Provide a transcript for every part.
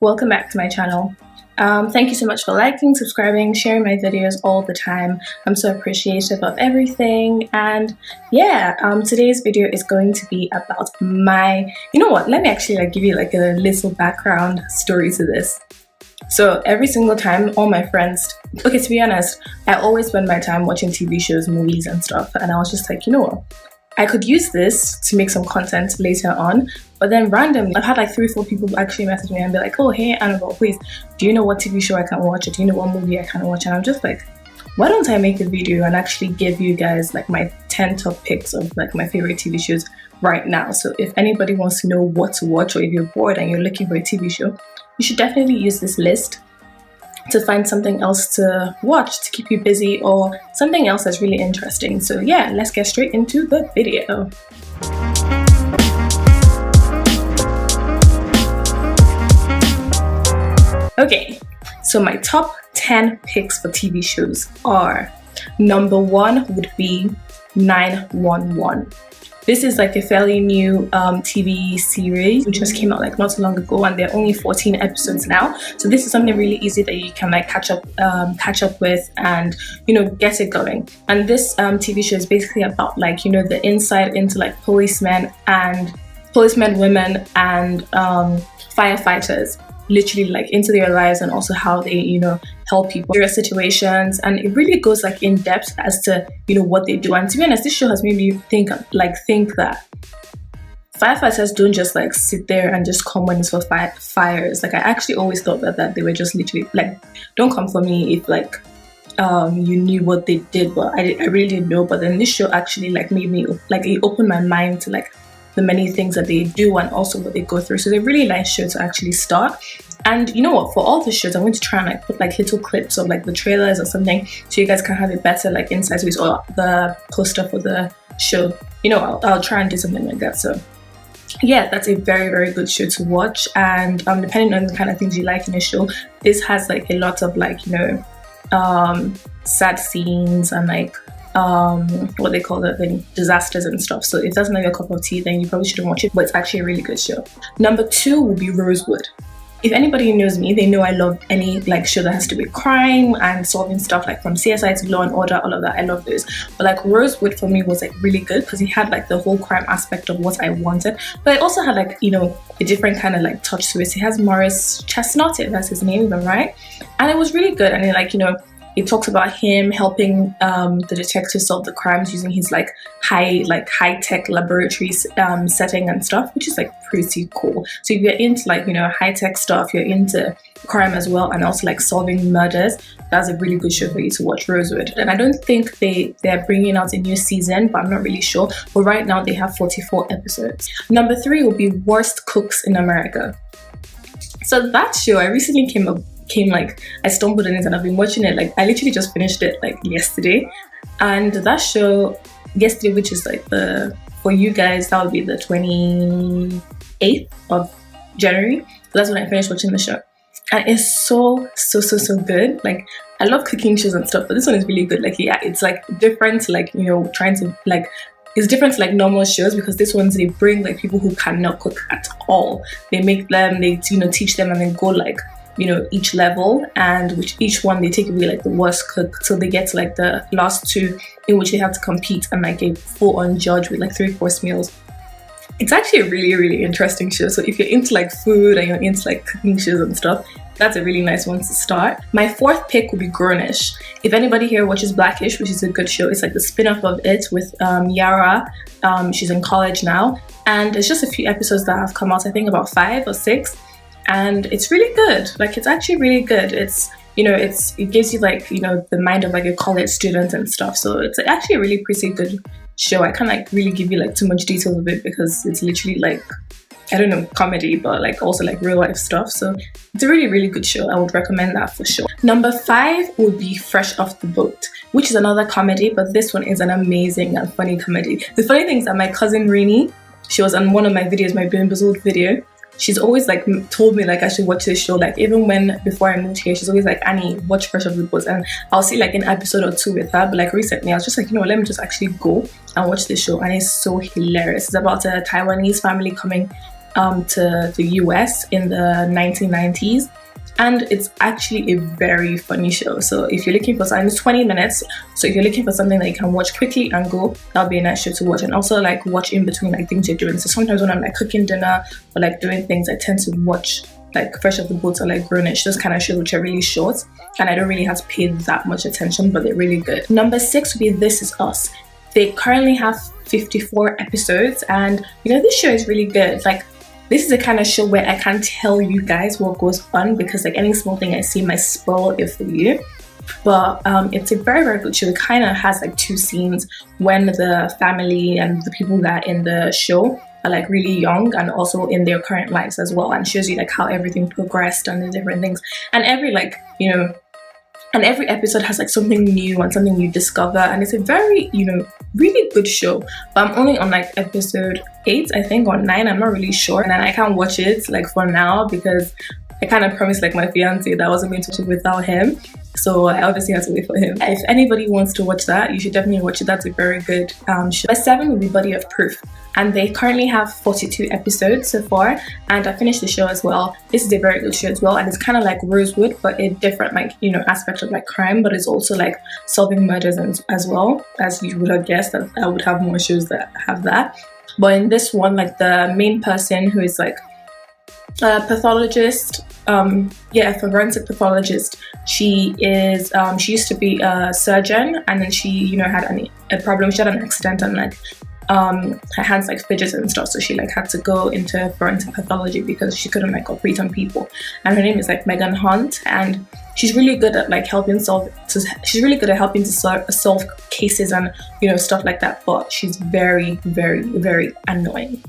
Welcome back to my channel. Thank you so much for liking, subscribing, sharing my videos all the time. I'm so appreciative of everything. And yeah, today's video is going to be about let me actually give you a little background story to this. So every single time, all my friends, to be honest, I always spend my time watching TV shows, movies and stuff. And I was just like, you know what? I could use this to make some content later on, but then randomly, I've had 3 or 4 people actually message me and be like, oh, hey, Annabelle, please, do you know what TV show I can watch? Or do you know what movie I can watch? And I'm just like, why don't I make a video and actually give you guys my 10 top picks of my favorite TV shows right now. So if anybody wants to know what to watch, or if you're bored and you're looking for a TV show, you should definitely use this list to find something else to watch to keep you busy, or something else that's really interesting. So yeah, let's get straight into the video. Okay, so my top 10 picks for TV shows are, number 1 would be 911. This is a fairly new TV series which just came out not so long ago, and there are only 14 episodes now. So this is something really easy that you can catch up with and get it going. And this TV show is basically about the insight into policemen, women and firefighters, literally into their lives, and also how they help people in various situations. And it really goes in depth as to what they do. And to be honest, this show has made me think that firefighters don't just sit there and just come when it's for fires. I actually always thought that they were just literally don't come for me if you knew what they did, but I really didn't know. But then this show actually made me it opened my mind to the many things that they do and also what they go through. So they're really nice show to actually start. And you know what, for all the shows, I'm going to try and put little clips of the trailers or something, so you guys can have a better insight with, or the poster for the show. I'll try and do something like that. So yeah, that's a very, very good show to watch. And depending on the kind of things you like in a show, this has a lot of sad scenes and what they call the disasters and stuff. So if that's not your cup of tea, then you probably shouldn't watch it, but it's actually a really good show. Number 2 will be Rosewood. If anybody knows me, they know I love any show that has to do with crime and solving stuff, from CSI to Law and Order, all of that. I love those. But Rosewood for me was really good because it had the whole crime aspect of what I wanted, but it also had a different kind of touch to it. It has Morris Chestnut, that's his name, even, right? And it was really good. And it talks about him helping the detective solve the crimes using his high-tech laboratory setting and stuff, which is pretty cool. So if you're into high-tech stuff, you're into crime as well, and also solving murders, that's a really good show for you to watch, Rosewood. And I don't think they're bringing out a new season, but I'm not really sure. But right now they have 44 episodes. Number 3 will be Worst Cooks in America. So that show, I recently I stumbled on it and I've been watching it. I literally just finished it yesterday. And that show yesterday, which is for you guys, that would be the 28th of January. That's when I finished watching the show. And it's so good. I love cooking shows and stuff, but this one is really good. It's different, trying to it's different to normal shows, because this ones, they bring people who cannot cook at all. They make them, they teach them, and then go each level, and which each one they take away the worst cook till they get to the last 2, in which they have to compete and a full-on judge with 3-course meals. It's actually a really, really interesting show. So if you're into food and you're into cooking shows and stuff, that's a really nice one to start. My 4th pick would be Grownish. If anybody here watches Blackish, which is a good show, it's the spin-off of it with Yara. She's in college now, and it's just a few episodes that have come out, I think about 5 or 6. And it's really good. It's actually really good. It's it gives you the mind of a college student and stuff. So it's actually a really pretty good show. I can't really give you too much detail of it, because it's literally I don't know, comedy, but also real life stuff. So it's a really, really good show. I would recommend that for sure. Number 5 would be Fresh Off the Boat, which is another comedy, but this one is an amazing and funny comedy. The funny thing is that my cousin Rainy, she was on one of my videos, my Bimboozled video. She's always told me I should watch this show. Even before I moved here, she's always Annie, watch Fresh Off the Boat, and I'll see an episode or 2 with her. But recently, I was just let me just actually go and watch this show, and it's so hilarious. It's about a Taiwanese family coming to the US in the 1990s. And it's actually a very funny show. So if you're looking for something, it's 20 minutes. So if you're looking for something that you can watch quickly and go, that'll be a nice show to watch. And also like watch in between like things you're doing. So sometimes when I'm like cooking dinner or like doing things, I tend to watch like Fresh Off the Boat or like Grownish, those kind of shows which are really short. And I don't really have to pay that much attention, but they're really good. Number 6 would be This Is Us. They currently have 54 episodes. And you know, this show is really good. Like, this is the kind of show where I can't tell you guys what goes on because like any small thing I see might spoil it for you. But it's a very, very good show. It kind of has like 2 scenes when the family and the people that are in the show are like really young and also in their current lives as well, and shows you like how everything progressed and the different things. And every like, you know, and every episode has like something new and something you discover, and it's a very, you know, really good show. But I'm only on like episode 8, I think, or 9, I'm not really sure. And I can't watch it like for now because I kind of promised like my fiance that I wasn't going to watch it without him. So I obviously have to wait for him. If anybody wants to watch that, you should definitely watch it. That's a very good show. Number 7 will be Body of Proof. And they currently have 42 episodes so far. And I finished the show as well. This is a very good show as well. And it's kind of like Rosewood, but a different like, you know, aspect of like crime. But it's also like solving murders as well. As you would have guessed, that I would have more shows that have that. But in this one, like the main person who is like a pathologist, a forensic pathologist. She is she used to be a surgeon, and then she, you know, had a problem. She had an accident and like her hands like fidget and stuff, so she like had to go into forensic pathology because she couldn't like operate on people. And her name is like Megan Hunt, and she's really good at like helping to solve cases and, you know, stuff like that. But she's very, very, very annoying.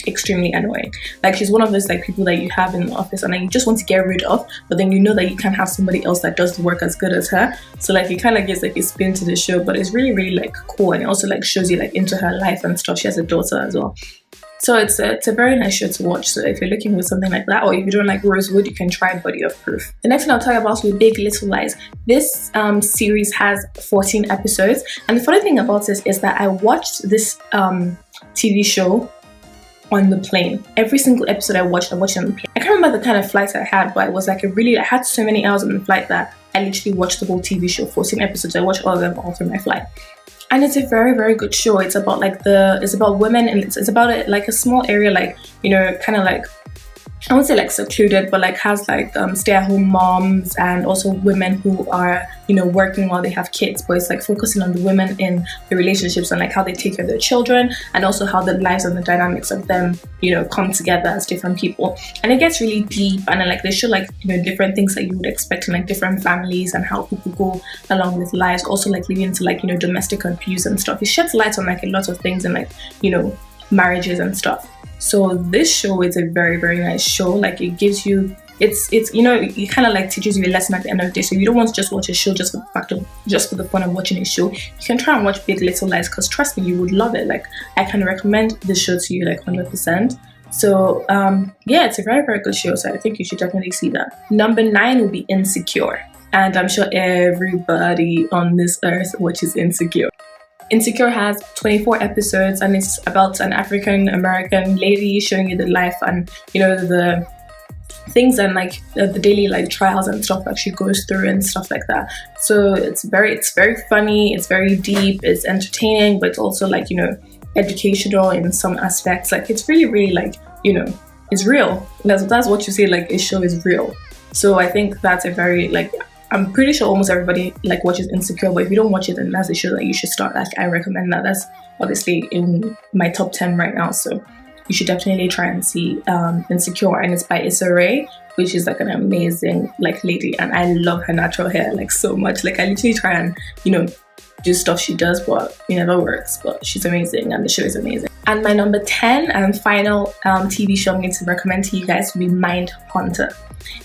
Extremely annoying. Like, she's one of those like people that you have in the office and like you just want to get rid of, but then you know that you can have somebody else that does the work as good as her. So like it kind of gives like a spin to the show, but it's really, really like cool, and it also like shows you like into her life and stuff. She has a daughter as well. So it's a very nice show to watch. So if you're looking for something like that, or if you don't like Rosewood, you can try Body of Proof. The next thing I'll talk about is Big Little Lies. This series has 14 episodes, and the funny thing about this is that I watched this TV show on the plane. Every single episode I watched it on the plane. I can't remember the kind of flights I had, but it was like I had so many hours on the flight that I literally watched the whole TV show, 14 episodes. I watched all of them all through my flight. And it's a very, very good show. It's about like it's about women, and it's about like a small area, like, you know, kind of like, I won't say like secluded, but like has like stay-at-home moms and also women who are, you know, working while they have kids. But it's like focusing on the women in the relationships and like how they take care of their children, and also how the lives and the dynamics of them, you know, come together as different people. And it gets really deep, and then like they show like, you know, different things that you would expect in like different families and how people go along with lives. Also like leading into like, you know, domestic abuse and stuff. It sheds light on like a lot of things and like, you know, marriages and stuff. So this show is a very, very nice show. Like it gives you, it's you know, it kind of like teaches you a lesson at the end of the day. So you don't want to just watch a show just for the fun of watching a show. You can try and watch Big Little Lies, because trust me, you would love it. Like I can recommend this show to you like 100%. So yeah, it's a very, very good show. So I think you should definitely see that. Number 9 will be Insecure, and I'm sure everybody on this earth watches Insecure. Insecure has 24 episodes, and it's about an African American lady showing you the life and, you know, the things and like the daily like trials and stuff that she goes through and stuff like that. So it's very funny, it's very deep, it's entertaining, but it's also like, you know, educational in some aspects. Like it's really, really like, you know, it's real. That's what you say, like a show is real. So I think that's a very like, I'm pretty sure almost everybody like watches Insecure, but if you don't watch it, then that's a show that you should start. Like I recommend that. That's obviously in my top 10 right now, so you should definitely try and see Insecure. And it's by Issa Rae, which is like an amazing like lady, and I love her natural hair like so much. Like I literally try and, you know, do stuff she does, but it never works. But she's amazing, and the show is amazing. And my number 10 and final TV show I'm going to recommend to you guys will be Mindhunter.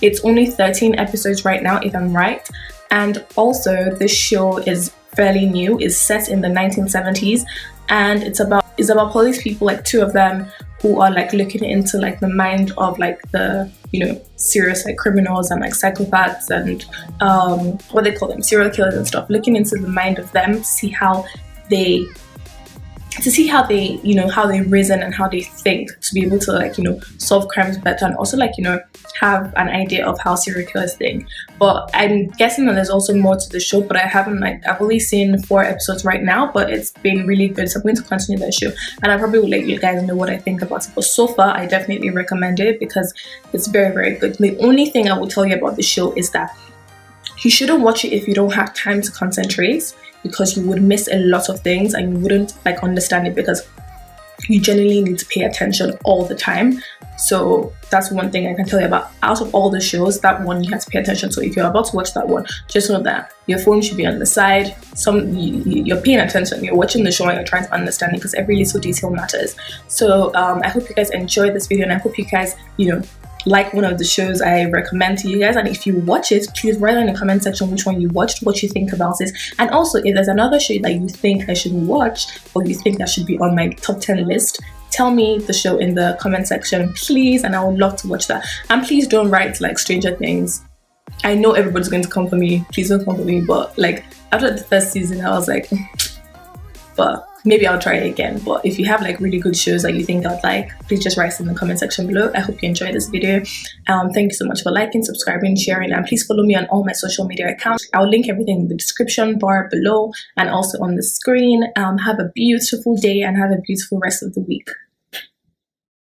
It's only 13 episodes right now, if I'm right. And also, this show is fairly new. It's set in the 1970s, and it's about police people, like 2 of them, who are like looking into like the mind of like the, you know, serious like criminals and like psychopaths and what they call them, serial killers and stuff. Looking into the mind of them to see how they to see how they, you know, how they reason and how they think, to be able to, like, you know, solve crimes better, and also, like, you know, have an idea of how serial killers think. But I'm guessing that there's also more to the show, but I haven't, like, I've only seen 4 episodes right now, but it's been really good, so I'm going to continue that show, and I probably will let you guys know what I think about it. But so far, I definitely recommend it because it's very, very good. The only thing I will tell you about the show is that you shouldn't watch it if you don't have time to concentrate, because you would miss a lot of things and you wouldn't, like, understand it, because you genuinely need to pay attention all the time. So that's one thing I can tell you about. Out of all the shows, that one you have to pay attention. So if you're about to watch that one, just know that your phone should be on the side. You're paying attention, you're watching the show and you're trying to understand it, because every little detail matters. So I hope you guys enjoyed this video, and I hope you guys, you know, like one of the shows I recommend to you guys. And if you watch it, please write in the comment section which one you watched, what you think about it, and also if there's another show that you think I should watch, or you think that should be on my top 10 list, tell me the show in the comment section, please, and I would love to watch that. And please don't write like Stranger Things. I know everybody's going to come for me, please don't come for me, but like after the first season I was like, but maybe I'll try it again. But if you have like really good shows that you think I'd like, please just write in the comment section below. I hope you enjoyed this video. Thank you so much for liking, subscribing, sharing, and please follow me on all my social media accounts. I'll link everything in the description bar below and also on the screen. Have a beautiful day and have a beautiful rest of the week.